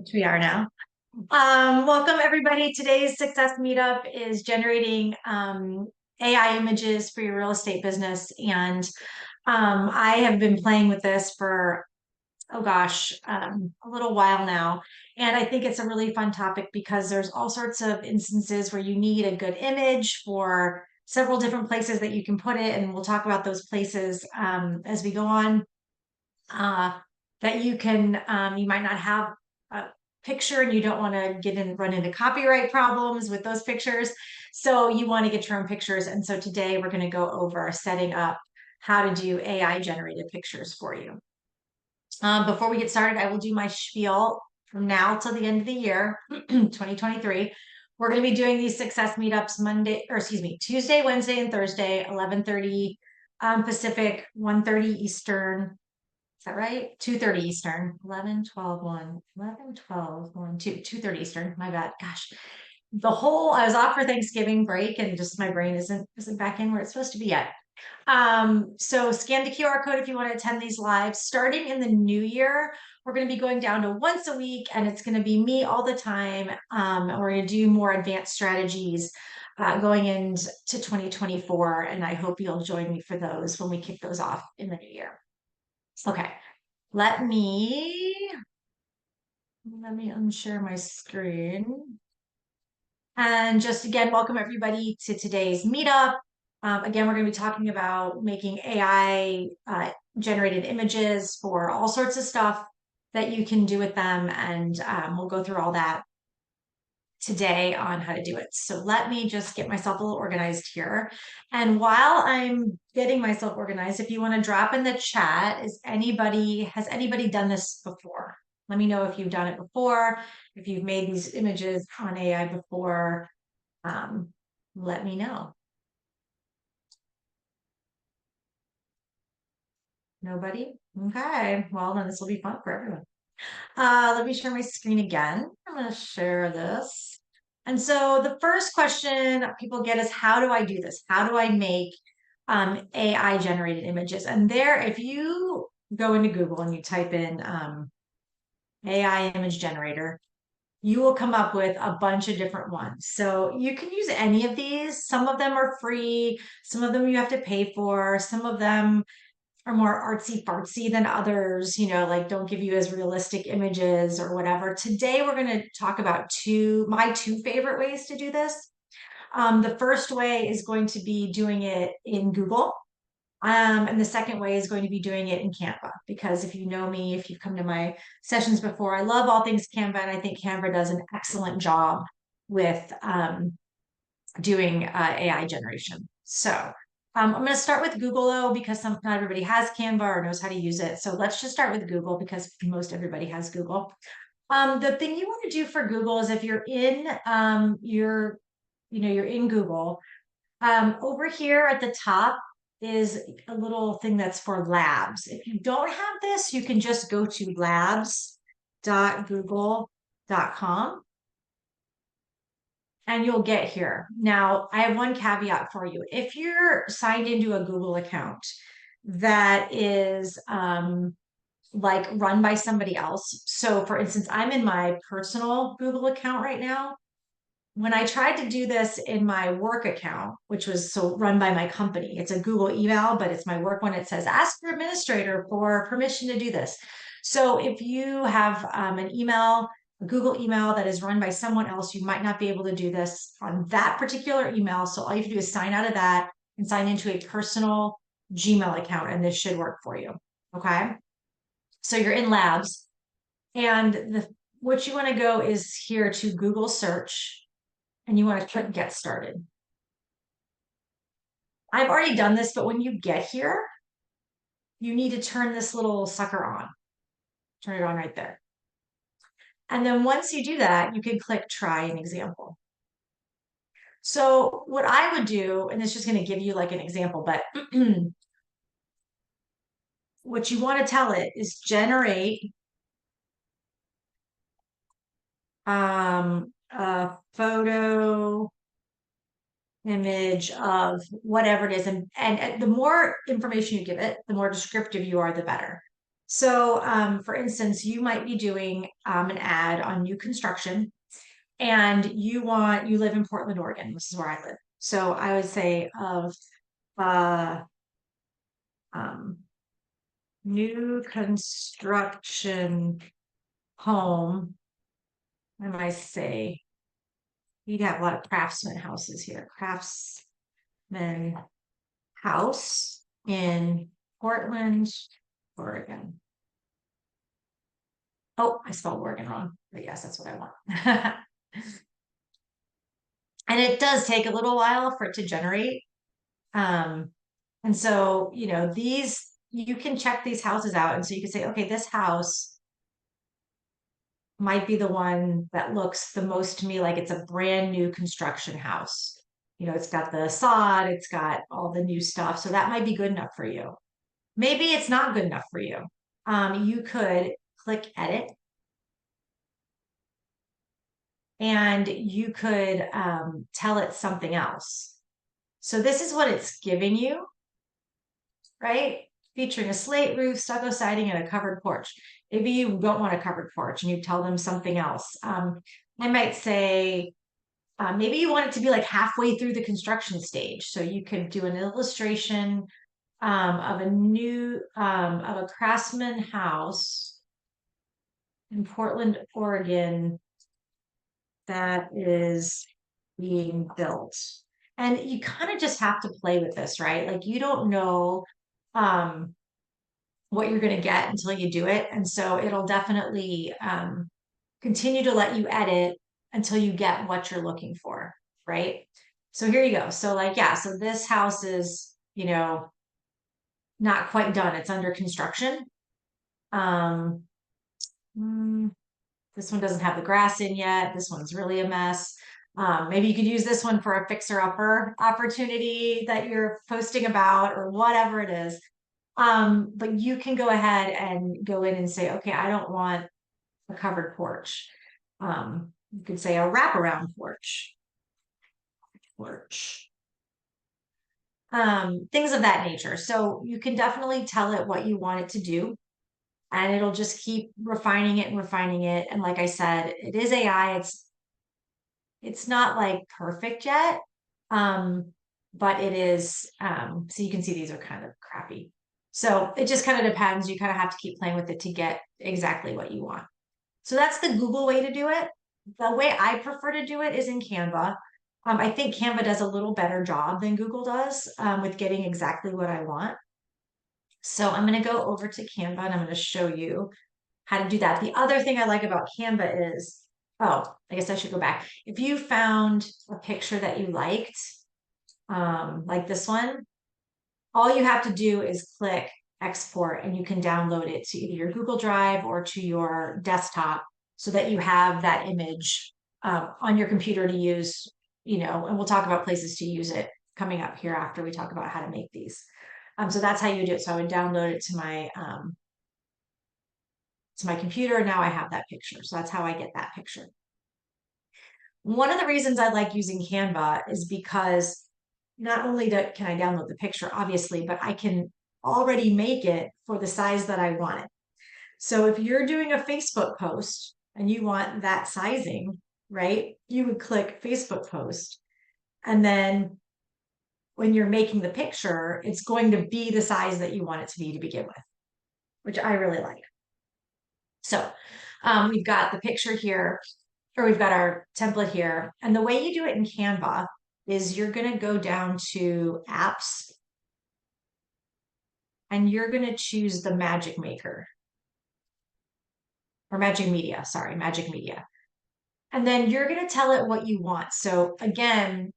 which we are now. Welcome everybody. Today's success meetup is generating AI images for your real estate business. And I have been playing with this for, oh gosh, a little while now. And I think it's a really fun topic because there's all sorts of instances where you need a good image for several different places that you can put it. And we'll talk about those places as we go on. That you might not have a picture and you don't want to run into copyright problems with those pictures. So you want to get your own pictures. And so today we're going to go over setting up how to do AI generated pictures for you. Before we get started, I will do my spiel from now till the end of the year, 2023. We're going to be doing these success meetups Tuesday, Wednesday, and Thursday, 11:30 Pacific, 1:30 Eastern. Is that right? 2:30 Eastern, 11, 12, 1, 11, 12, 1, 2, 2:30 Eastern. My bad. Gosh. I was off for Thanksgiving break and just my brain isn't back in where it's supposed to be yet. So scan the QR code if you want to attend these live. Starting in the new year, we're going to be going down to once a week and it's going to be me all the time. We're going to do more advanced strategies going into 2024. And I hope you'll join me for those when we kick those off in the new year. Okay, let me unshare my screen. And just again, welcome everybody to today's meetup. Again, we're going to be talking about making AI generated images for all sorts of stuff that you can do with them. And we'll go through all that today on how to do it. So let me just get myself a little organized here. And while I'm getting myself organized, if you want to drop in the chat, has anybody done this before? Let me know if you've done it before, if you've made these images on AI before, let me know. Nobody? Okay, well then this will be fun for everyone. Let me share my screen again. I'm going to share this. And so the first question people get is, how do I do this? How do I make AI generated images? And there, if you go into Google and you type in AI image generator, you will come up with a bunch of different ones. So you can use any of these. Some of them are free. Some of them you have to pay for. Some of them are more artsy fartsy than others, like don't give you as realistic images or whatever. Today, we're going to talk about my two favorite ways to do this. The first way is going to be doing it in Google. And the second way is going to be doing it in Canva, because if you know me, if you've come to my sessions before, I love all things Canva, and I think Canva does an excellent job with doing AI generation. So I'm going to start with Google though, because not everybody has Canva or knows how to use it. So let's just start with Google because most everybody has Google. The thing you want to do for Google is if you're in you're in Google, over here at the top is a little thing that's for labs. If you don't have this, you can just go to labs.google.com and you'll get here. Now, I have one caveat for you. If you're signed into a Google account that is like run by somebody else. So for instance, I'm in my personal Google account right now. When I tried to do this in my work account, which was run by my company, it's a Google email, but it's my work one. It says, ask your administrator for permission to do this. So if you have an email, a Google email that is run by someone else, you might not be able to do this on that particular email. So all you have to do is sign out of that and sign into a personal Gmail account, and this should work for you. Okay. So you're in Labs, and what you want to go is here to Google search, and you want to click get started. I've already done this, but when you get here, you need to turn this little sucker on. Turn it on right there. And then once you do that, you can click try an example. So what I would do, and it's just going to give you like an example, but what you want to tell it is generate a photo image of whatever it is. And the more information you give it, the more descriptive you are, the better. So, for instance, you might be doing an ad on new construction and you live in Portland, Oregon. This is where I live. So I would say of uh, um, new construction home, I might say you'd have a lot of craftsman houses here. Craftsman house in Portland, Oregon. Oh, I spelled Oregon wrong, but yes, that's what I want. And it does take a little while for it to generate. Um, and so, you can check these houses out. And so you can say, okay, this house might be the one that looks the most to me like it's a brand new construction house. It's got the sod, it's got all the new stuff. So that might be good enough for you. Maybe it's not good enough for you. You could click edit and you could tell it something else. So this is what it's giving you, right? Featuring a slate roof, stucco siding, and a covered porch. Maybe you don't want a covered porch and you tell them something else. I might say, maybe you want it to be like halfway through the construction stage. So you could do an illustration of a craftsman house in Portland, Oregon that is being built. And you kind of just have to play with this, right? Like you don't know um, what you're going to get until you do it. And so it'll definitely continue to let you edit until you get what you're looking for, right? So here you go. So like, yeah, so this house is, not quite done. It's under construction. Um, mm, this one doesn't have the grass in yet. This one's really a mess. Maybe you could use this one for a fixer-upper opportunity that you're posting about or whatever it is. But you can go ahead and go in and say, okay, I don't want a covered porch. You could say a wraparound porch, things of that nature. So you can definitely tell it what you want it to do, and it'll just keep refining it and refining it. And like I said, it is AI. It's not like perfect yet, um, but it is. So you can see these are kind of crappy. So it just kind of depends. You kind of have to keep playing with it to get exactly what you want. So that's the Google way to do it. The way I prefer to do it is in Canva. I think Canva does a little better job than Google does with getting exactly what I want. So I'm going to go over to Canva and I'm going to show you how to do that. The other thing I like about Canva is, oh, I guess I should go back. If you found a picture that you liked, like this one, all you have to do is click export and you can download it to either your Google Drive or to your desktop so that you have that image on your computer to use, and we'll talk about places to use it coming up here after we talk about how to make these. So that's how you do it. So I would download it to my computer and now I have that picture. So that's how I get that picture. One of the reasons I like using Canva is because not only can I download the picture, obviously, but I can already make it for the size that I want it. So if you're doing a Facebook post and you want that sizing, right, you would click Facebook post. And then when you're making the picture, it's going to be the size that you want it to be to begin with, which I really like. So we've got the picture here, or we've got our template here. And the way you do it in Canva is you're going to go down to apps and you're going to choose the Magic Maker or Magic Media, sorry, Magic Media. And then you're going to tell it what you want. So again,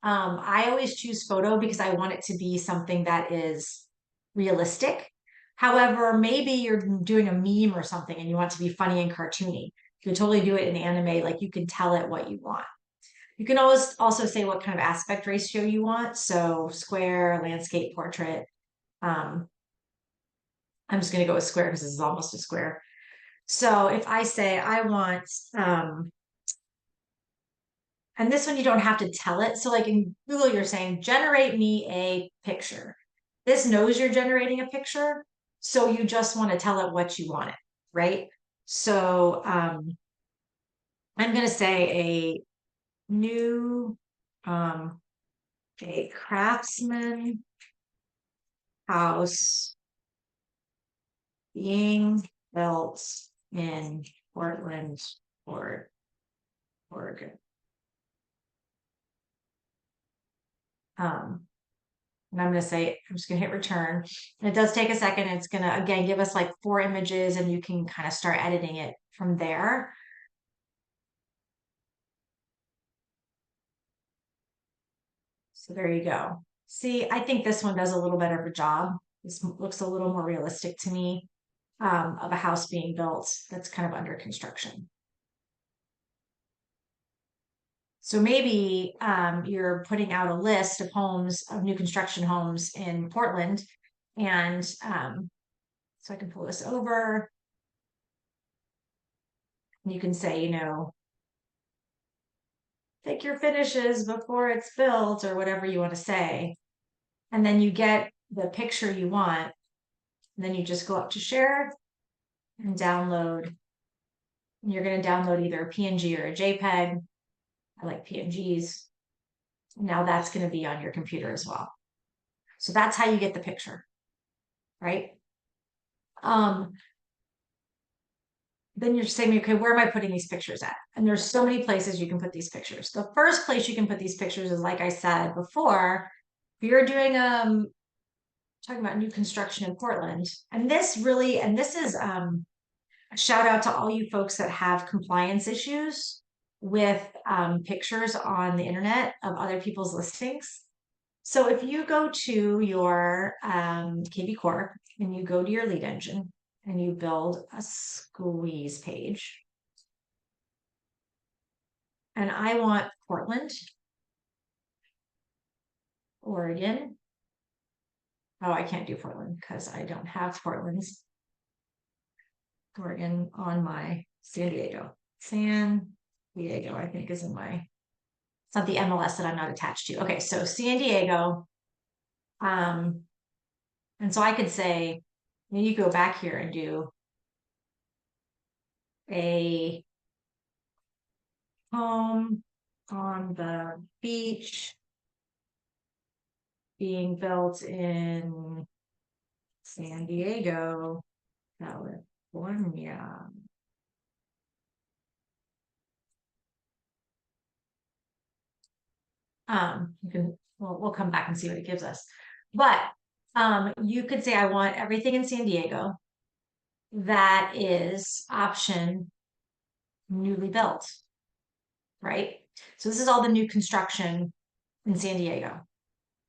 I always choose photo because I want it to be something that is realistic. However, maybe you're doing a meme or something and you want to be funny and cartoony. You can totally do it in anime, like you can tell it what you want. You can always also say what kind of aspect ratio you want. So square, landscape, portrait. Um, I'm just going to go with square because this is almost a square. So if I say I want, and this one you don't have to tell it. So like in Google, you're saying, generate me a picture. This knows you're generating a picture. So you just want to tell it what you want it, right? So I'm going to say a new, um, a craftsman house being built in Portland, Oregon. And I'm going to say, I'm just going to hit return. And it does take a second. It's going to, again, give us like 4 images and you can kind of start editing it from there. So there you go. See, I think this one does a little better of a job. This looks a little more realistic to me, of a house being built that's kind of under construction. So maybe you're putting out a list of homes, of new construction homes in Portland. And so I can pull this over. And you can say, pick your finishes before it's built or whatever you want to say. And then you get the picture you want. And then you just go up to share and download. And you're going to download either a PNG or a JPEG. I like PNGs. Now that's going to be on your computer as well. So that's how you get the picture, right? Then you're saying, okay, where am I putting these pictures at? And there's so many places you can put these pictures. The first place you can put these pictures is, like I said before, if you're doing talking about new construction in Portland, and this is a shout out to all you folks that have compliance issues with pictures on the internet of other people's listings. So if you go to your KB Corp and you go to your lead engine and you build a squeeze page, and I want Portland, Oregon. Oh, I can't do Portland because I don't have Portland's Oregon on my San Diego. San Diego, I think, is in my, it's not the MLS that I'm not attached to. Okay, so San Diego. And so I could say, you go back here and do a home on the beach being built in San Diego, California. You can, we'll come back and see what it gives us. But you could say, I want everything in San Diego that is option newly built, right? So this is all the new construction in San Diego.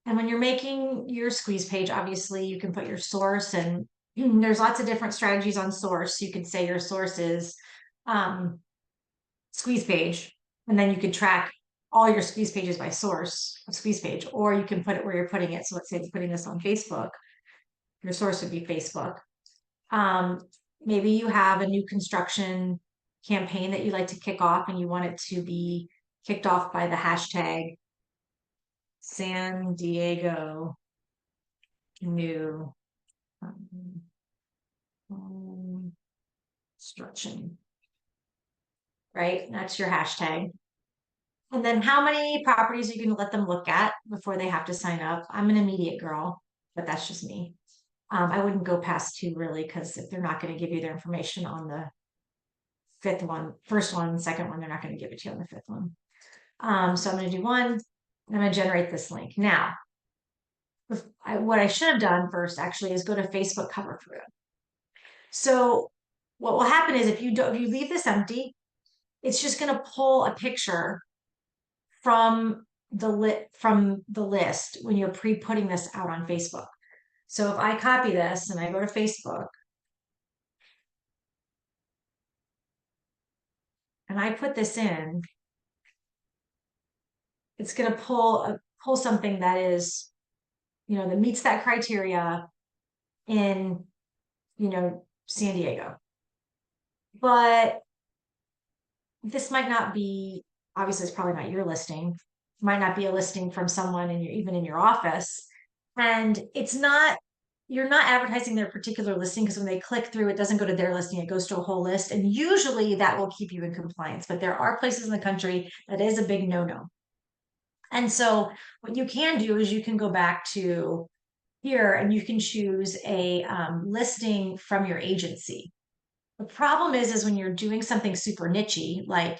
And when you're making your squeeze page, obviously you can put your source, and there's lots of different strategies on source. You could say your source is squeeze page, and then you could track all your squeeze pages by source of squeeze page, or you can put it where you're putting it. So let's say you're putting this on Facebook, your source would be Facebook. Maybe you have a new construction campaign that you like to kick off and you want it to be kicked off by the hashtag San Diego new construction, right? That's your hashtag. And then how many properties are you going to let them look at before they have to sign up? I'm an immediate girl, but that's just me. I wouldn't go past 2 really, because if they're not going to give you their information on the first one, second one, they're not going to give it to you on the 5th one. So I'm going to do 1. I'm going to generate this link. Now, what I should have done first actually is go to Facebook cover photo. So what will happen is if you leave this empty, it's just going to pull a picture from the list when you're pre-putting this out on Facebook. So if I copy this and I go to Facebook and I put this in, it's going to pull something that is, that meets that criteria in, San Diego. But this might not be, obviously it's probably not your listing. It might not be a listing from someone even in your office. And it's not you're not advertising their particular listing because when they click through, it doesn't go to their listing, it goes to a whole list. And usually that will keep you in compliance. But there are places in the country that is a big no-no. And so what you can do is you can go back to here and you can choose a listing from your agency. The problem is when you're doing something super nichey, like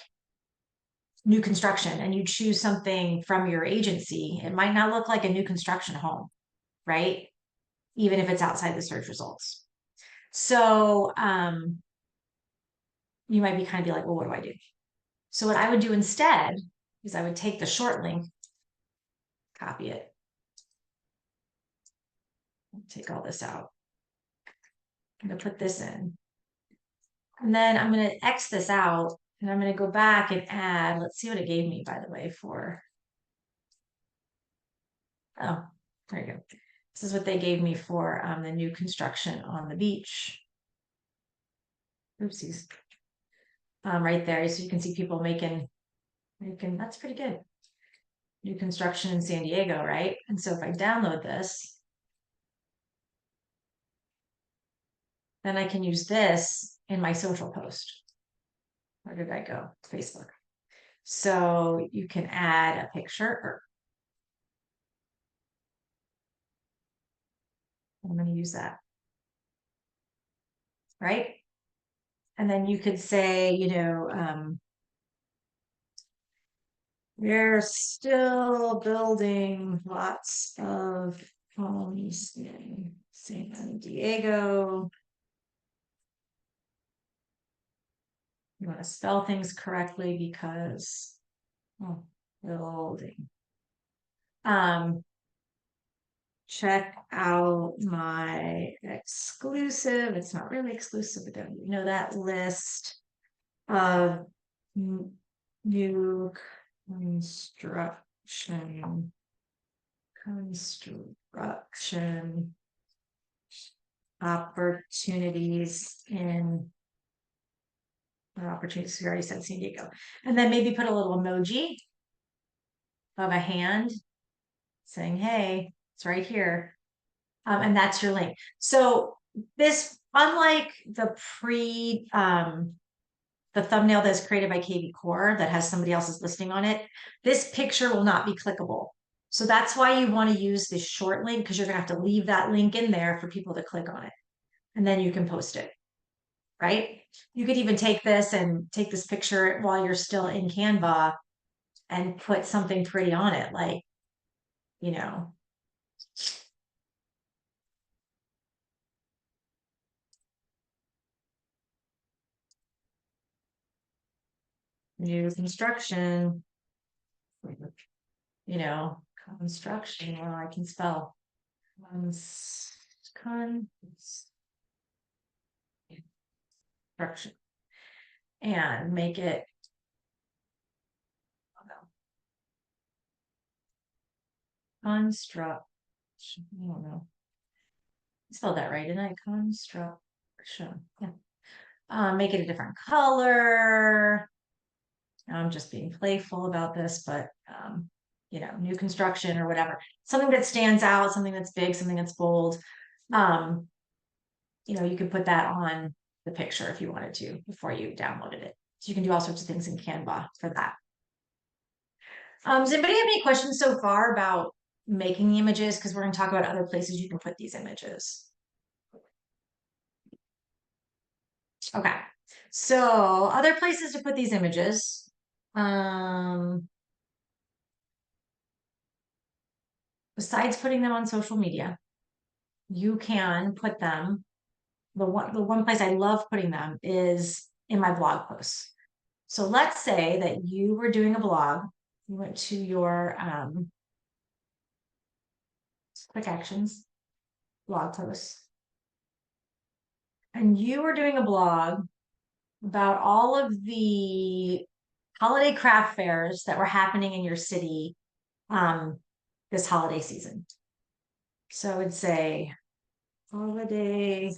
new construction, and you choose something from your agency, it might not look like a new construction home, right? Even if it's outside the search results. So you might be kind of be like, well, what do I do? So what I would do instead is I would take the short link, copy it, take all this out. I'm gonna put this in. And then I'm gonna X this out and I'm gonna go back and add, let's see what it gave me, by the way, for, oh, there you go. This is what they gave me for the new construction on the beach. Oopsies. Right there, so you can see people making, that's pretty good. New construction in San Diego, right? And so if I download this, then I can use this in my social post. Where did I go? Facebook. So you can add a picture, or I'm going to use that, right? And then you could say, we're still building lots of homes in San Diego. You want to spell things correctly because, oh, building. Check out my exclusive. It's not really exclusive, but don't you know that list of new construction opportunities in opportunities. We already said San Diego, and then maybe put a little emoji of a hand saying, "Hey, it's right here," and that's your link. So this, unlike the thumbnail that's created by KV Core that has somebody else's listing on it, this picture will not be clickable. So that's why you want to use this short link, because you're going to have to leave that link in there for people to click on it. And then you can post it, right? You could even take this and take this picture while you're still in Canva and put something pretty on it, like, you know, new construction, construction. Well, I can spell construction and make it, construct. I don't know. I spelled that right, didn't I? Construction. Yeah. Make it a different color. I'm just being playful about this, but new construction or whatever. Something that stands out, something that's big, something that's bold. You could put that on the picture if you wanted to before you downloaded it. So you can do all sorts of things in Canva for that. Does anybody have any questions so far about making the images? Because we're going to talk about other places you can put these images. Okay, so other places to put these images. Besides putting them on social media, you can put them. The one place I love putting them is in my blog posts. So let's say that you were doing a blog, you went to your quick actions blog posts, and you were doing a blog about all of the holiday craft fairs that were happening in your city this holiday season. So I would say holiday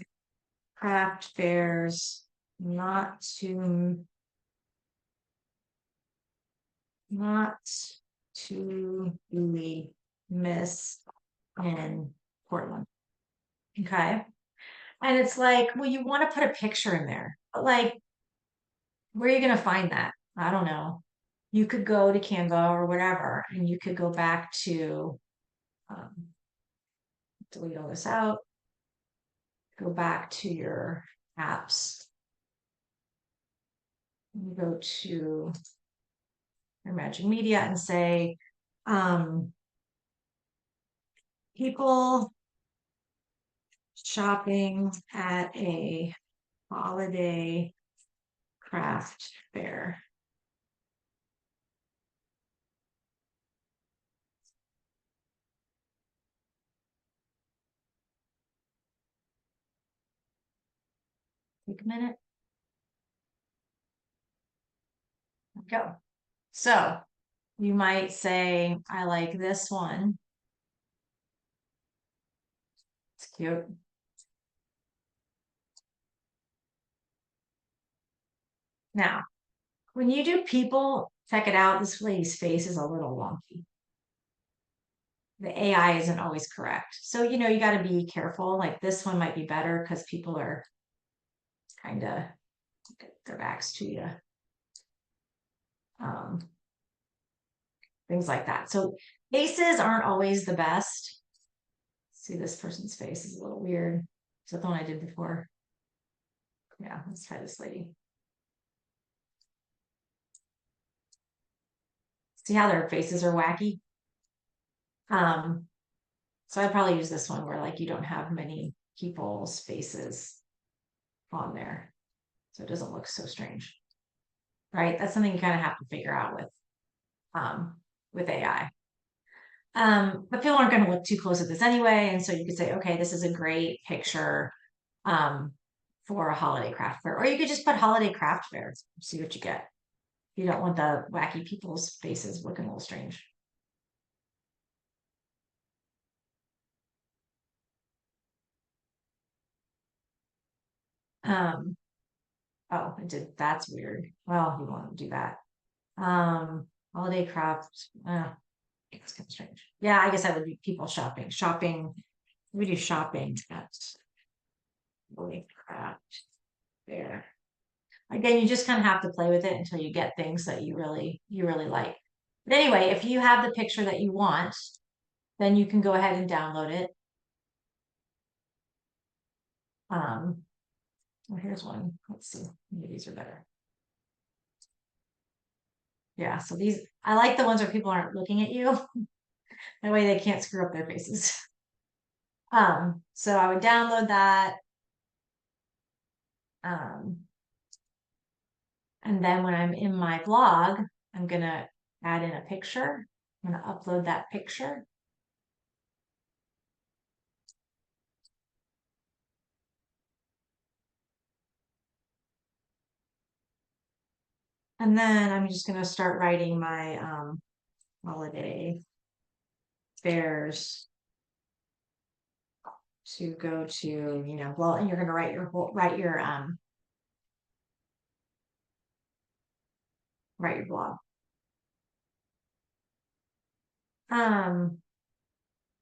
craft fairs not to be missed in Portland. Okay. And it's like, well, you want to put a picture in there, but like, where are you going to find that? I don't know. You could go to Canva or whatever, and you could go back to, um, delete all this out, go back to your apps, and go to your Magic Media and say, um, people shopping at a holiday craft fair. Take a minute. Go. So you might say, I like this one. It's cute. Now, when you do people, check it out. This lady's face is a little wonky. The AI isn't always correct. So, you got to be careful. Like this one might be better because people are kind of their backs to you. Um, things like that. So faces aren't always the best. See, this person's face is a little weird. Is that the one I did before? Yeah, let's try this lady. See how their faces are wacky? Um, so I'd probably use this one where like you don't have many people's faces on there. So it doesn't look so strange. Right? That's something you kind of have to figure out with AI. But people aren't going to look too close at this anyway. And so you could say, okay, this is a great picture um, for a holiday craft fair. Or you could just put holiday craft fairs, see what you get. You don't want the wacky people's faces looking a little strange. Um, oh, I did that's weird. Well, you want to do that. Holiday craft. It's kind of strange. Yeah, I guess that would be people shopping. Shopping. We do shopping at holiday craft fair. Again, you just kind of have to play with it until you get things that you really like. But anyway, if you have the picture that you want, then you can go ahead and download it. Um, well, here's one. Let's see. Maybe these are better. Yeah, so these I like the ones where people aren't looking at you. That way they can't screw up their faces. So I would download that. Um, and then when I'm in my blog, I'm gonna add in a picture. I'm gonna upload that picture. And then I'm just gonna start writing my holiday fairs to go to, well, and you're gonna write your blog. Um,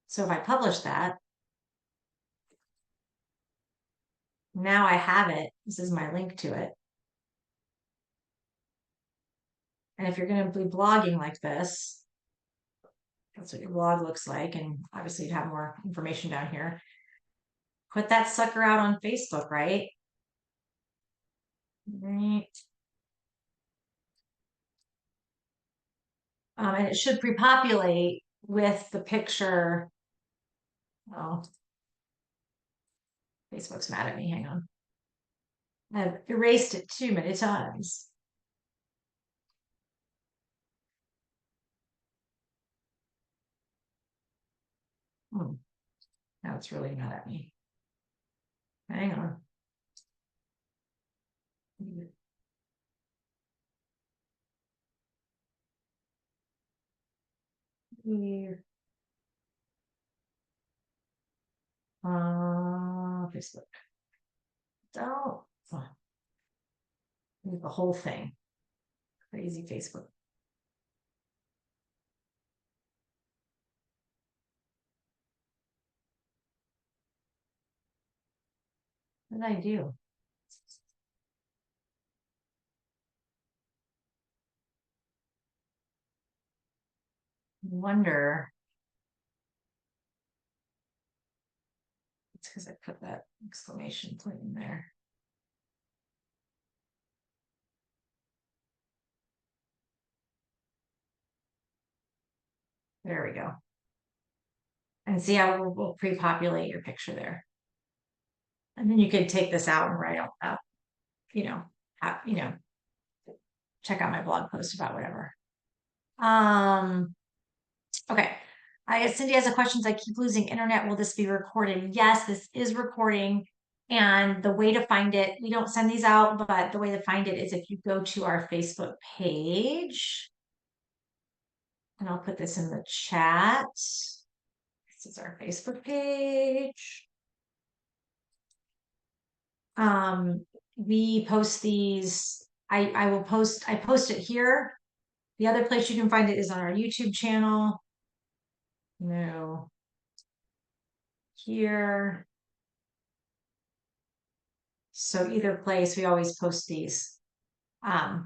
so if I publish that, now I have it. This is my link to it. And if you're gonna be blogging like this, that's what your blog looks like. And obviously you'd have more information down here. Put that sucker out on Facebook, right? Right. And it should pre-populate with the picture. Oh, Facebook's mad at me. Hang on. I've erased it too many times. Hmm. Now it's really mad at me. Hang on. Here. Facebook. Don't. Oh, the whole thing. Crazy Facebook. What did I do? Wonder. It's because I put that exclamation point in there. There we go. And see how we'll pre-populate your picture there. And then you could take this out and write out, you know, check out my blog post about whatever. Okay. Cindy has a question. I keep losing internet. Will this be recorded? Yes, this is recording. And the way to find it, we don't send these out, but the way to find it is if you go to our Facebook page. And I'll put this in the chat. This is our Facebook page. We post these. I post it here. The other place you can find it is on our YouTube channel. No. Here. So either place, we always post these. They're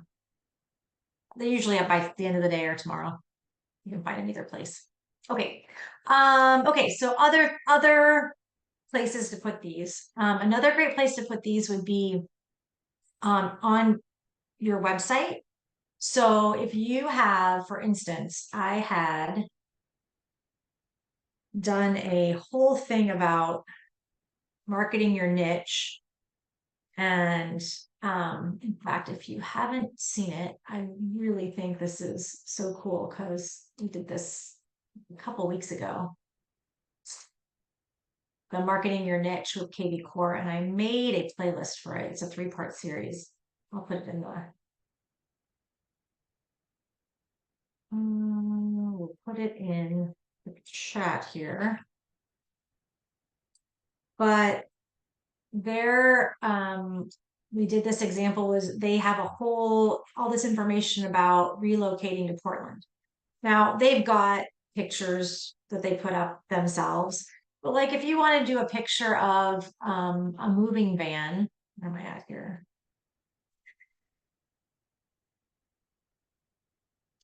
usually up by the end of the day or tomorrow. You can find them either place. Okay. Okay, so other places to put these. Another great place to put these would be on your website. So if you have, for instance, I had done a whole thing about marketing your niche. And in fact, if you haven't seen it, I really think this is so cool because we did this a couple weeks ago. The marketing your niche with Katie Core, and I made a playlist for it. It's a 3-part series. I'll put it in the we'll put it in the chat here. But there, we did this example was they have all this information about relocating to Portland. Now they've got pictures that they put up themselves, but like if you want to do a picture of a moving van, where am I at here?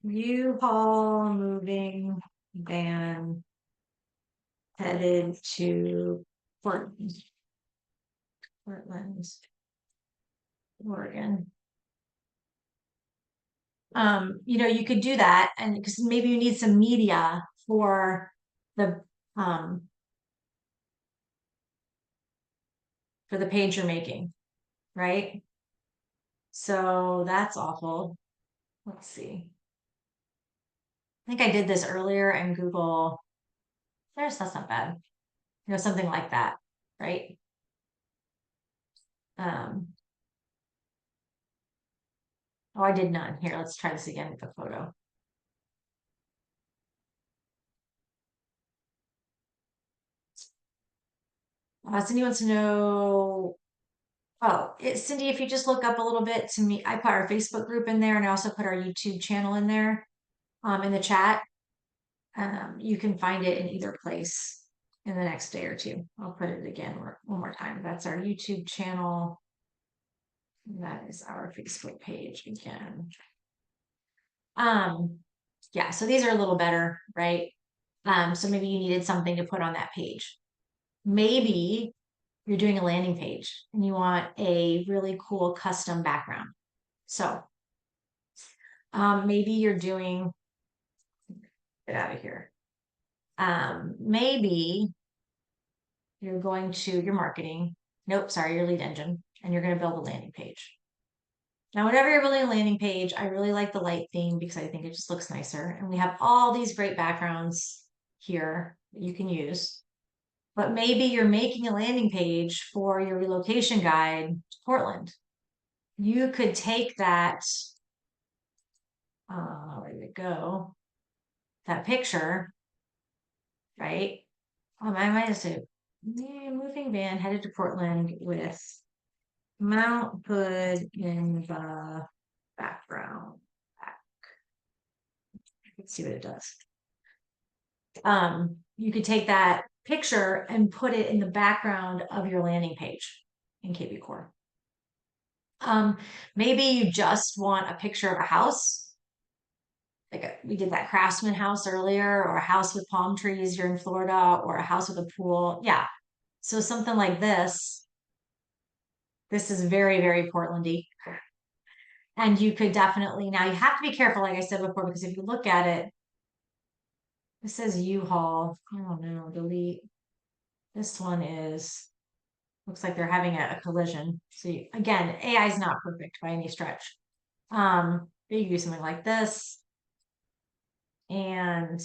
U-Haul moving van headed to Portland, Oregon. You could do that, and because maybe you need some media for the page you're making, right? So that's awful. Let's see. I think I did this earlier and Google. That's not bad. Something like that, right? Oh, I did none. Here, let's try this again with the photo. Cindy wants to know. Oh, Cindy, if you just look up a little bit to me, I put our Facebook group in there and I also put our YouTube channel in there in the chat. You can find it in either place in the next day or two. I'll put it again one more time. That's our YouTube channel. That is our Facebook page again. Yeah, so these are a little better, right? So maybe you needed something to put on that page. Maybe you're doing a landing page and you want a really cool custom background. So maybe you're doing, get out of here. Maybe you're going to your marketing. Nope, sorry, your lead engine, and you're going to build a landing page. Now, whenever you're building a landing page, I really like the light theme because I think it just looks nicer. And we have all these great backgrounds here that you can use. But maybe you're making a landing page for your relocation guide to Portland. You could take that, where did it go? That picture, right? I might have said, moving van headed to Portland with Mount Hood in the background. Let's see what it does. You could take that picture and put it in the background of your landing page. in KB Core. Maybe you just want a picture of a house. We did that Craftsman house earlier, or a house with palm trees here in Florida, or a house with a pool. Yeah. So something like this. This is very, very Portlandy. And you could definitely, now you have to be careful, like I said before, because if you look at it, it says U-Haul. I don't know, delete. This one is, looks like they're having a collision. So again, AI is not perfect by any stretch. You do something like this and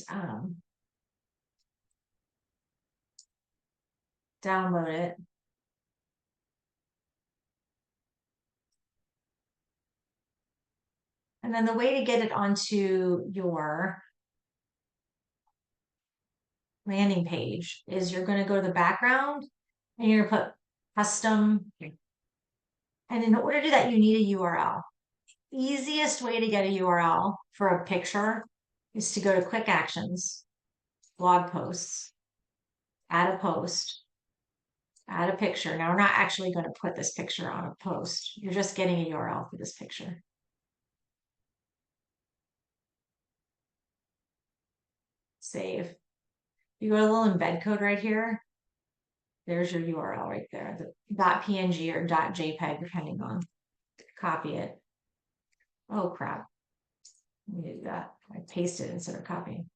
download it. And then the way to get it onto your landing page is you're going to go to the background and you're going to put custom. And in order to do that, you need a URL. Easiest way to get a URL for a picture is to go to quick actions, blog posts, add a post, add a picture. Now we're not actually going to put this picture on a post. You're just getting a URL for this picture. Save. You go to a little embed code right here. There's your URL right there, the .png or .jpeg, depending on. Copy it. Oh crap. Let me do that. I paste it instead of copying.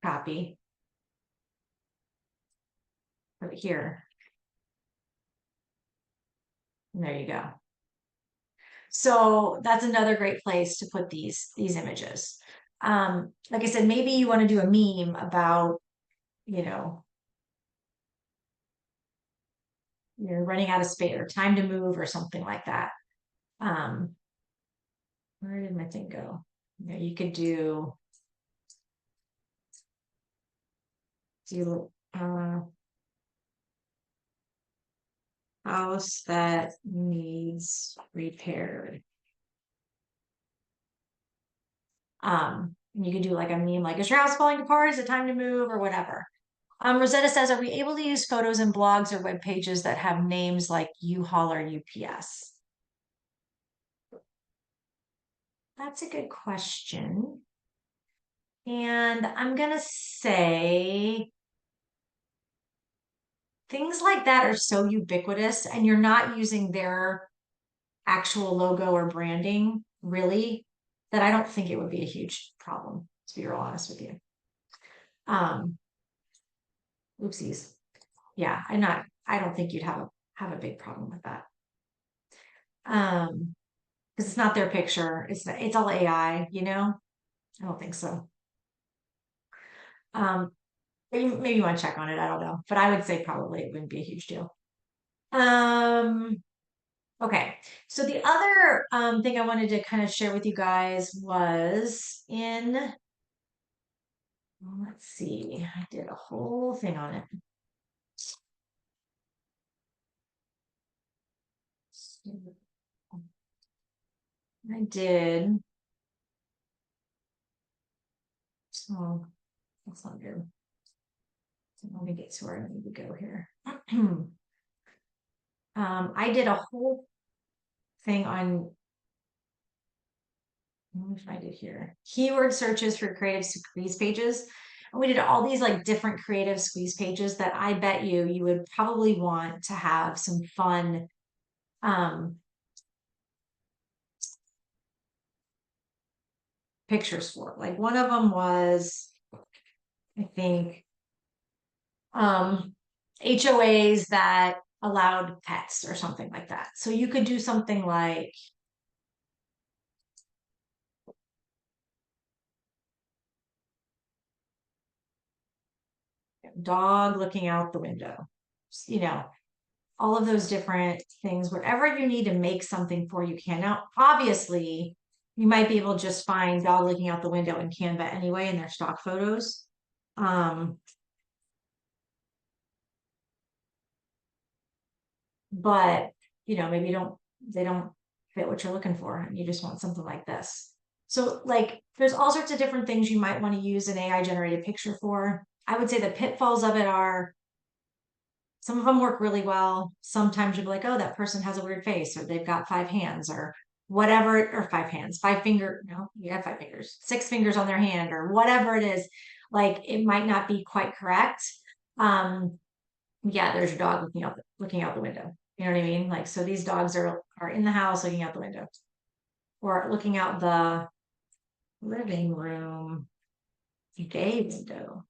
Copy. Put it here. And there you go. So that's another great place to put these images. Like I said, maybe you want to do a meme about, you're running out of space or time to move or something like that. Where did my thing go? You could do house that needs repaired. You could do like a meme, like, is your house falling apart? Is it time to move or whatever? Rosetta says, are we able to use photos in blogs or web pages that have names like U-Haul or UPS? That's a good question. And I'm going to say things like that are so ubiquitous and you're not using their actual logo or branding really, that I don't think it would be a huge problem, to be real honest with you. Oopsies. Yeah, I don't think you'd have a big problem with that. Because it's not their picture. It's all AI, I don't think so. Maybe you want to check on it. I don't know, but I would say probably it wouldn't be a huge deal. Okay. So the other thing I wanted to kind of share with you guys was let's see, I did a whole thing on it. I did. So that's not good. So let me get to where I need to go here. I did a whole thing on, what I did here, keyword searches for creative squeeze pages. And we did all these like different creative squeeze pages that I bet you would probably want to have some fun pictures for. Like one of them was, I think, HOAs that allowed pets or something like that. So you could do something like dog looking out the window, all of those different things, wherever you need to make something for, you can. Now, obviously, you might be able to just find dog looking out the window in Canva anyway in their stock photos. But maybe they don't fit what you're looking for and you just want something like this. So like there's all sorts of different things you might want to use an AI generated picture for. I would say the pitfalls of it are Some of them work really well. Sometimes you'll be like, oh, that person has a weird face, or they've got 5 hands, or whatever, or 5 hands, 5 finger, no, you have 5 fingers, 6 fingers on their hand, or whatever it is. Like it might not be quite correct. Um, yeah, there's your dog looking out the window. You know what I mean? Like, so these dogs are in the house looking out the window or looking out the living room gay window.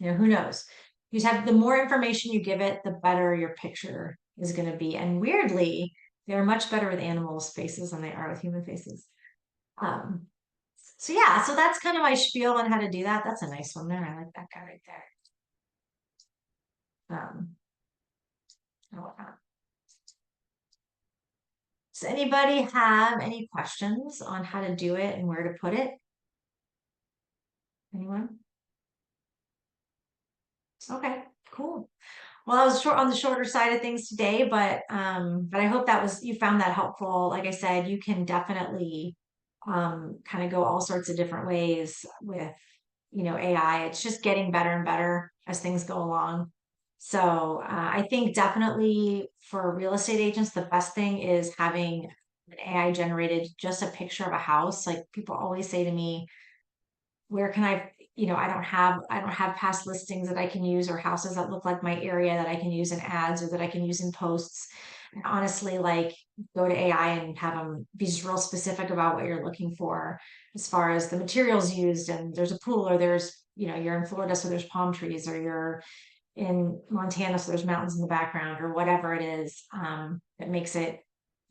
You know, who knows? You just have the more information you give it, the better your picture is going to be. And weirdly, they're much better with animals' faces than they are with human faces. Um, so yeah, so that's kind of my spiel on how to do that. That's a nice one there. I like that guy right there. And whatnot. Does anybody have any questions on how to do it and where to put it? Anyone? Okay, cool. Well, I was short on the shorter side of things today, but I hope that was you found that helpful. Like I said, you can definitely kind of go all sorts of different ways with, AI. It's just getting better and better as things go along. So I think definitely for real estate agents, the best thing is having an AI generated just a picture of a house. Like people always say to me, where can I don't have past listings that I can use or houses that look like my area that I can use in ads or that I can use in posts. And honestly, like go to AI and have them be just real specific about what you're looking for as far as the materials used. And there's a pool, or you're in Florida, so there's palm trees, or you're in Montana, so there's mountains in the background, or whatever it is, that makes it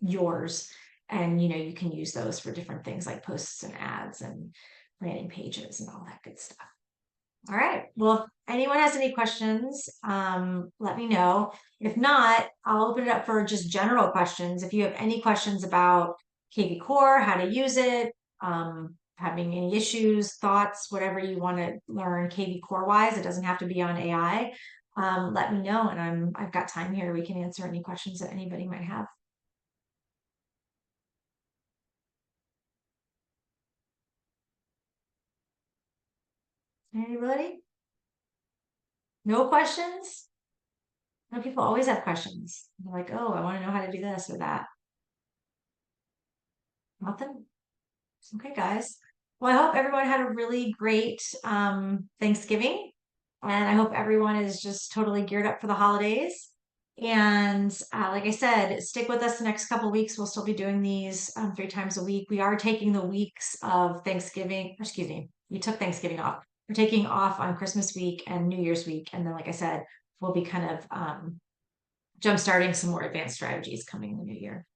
yours. And you can use those for different things like posts and ads and landing pages and all that good stuff. All right. Well, if anyone has any questions, let me know. If not, I'll open it up for just general questions. If you have any questions about KV Core, how to use it, having any issues, thoughts, whatever you want to learn KV Core wise, it doesn't have to be on AI. Let me know, and I've got time here. We can answer any questions that anybody might have. Anybody? No questions? No, people always have questions. They're like, oh, I want to know how to do this or that. Nothing? Okay, guys. Well, I hope everyone had a really great Thanksgiving. And I hope everyone is just totally geared up for the holidays. And like I said, stick with us the next couple of weeks. We'll still be doing these 3 times a week. We are taking the weeks of Thanksgiving, excuse me, we took Thanksgiving off. We're taking off on Christmas week and New Year's week. And then, like I said, we'll be kind of jump starting some more advanced strategies coming in the new year.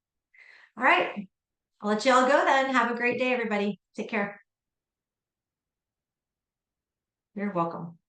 All right. I'll let you all go then. Have a great day, everybody. Take care. You're welcome.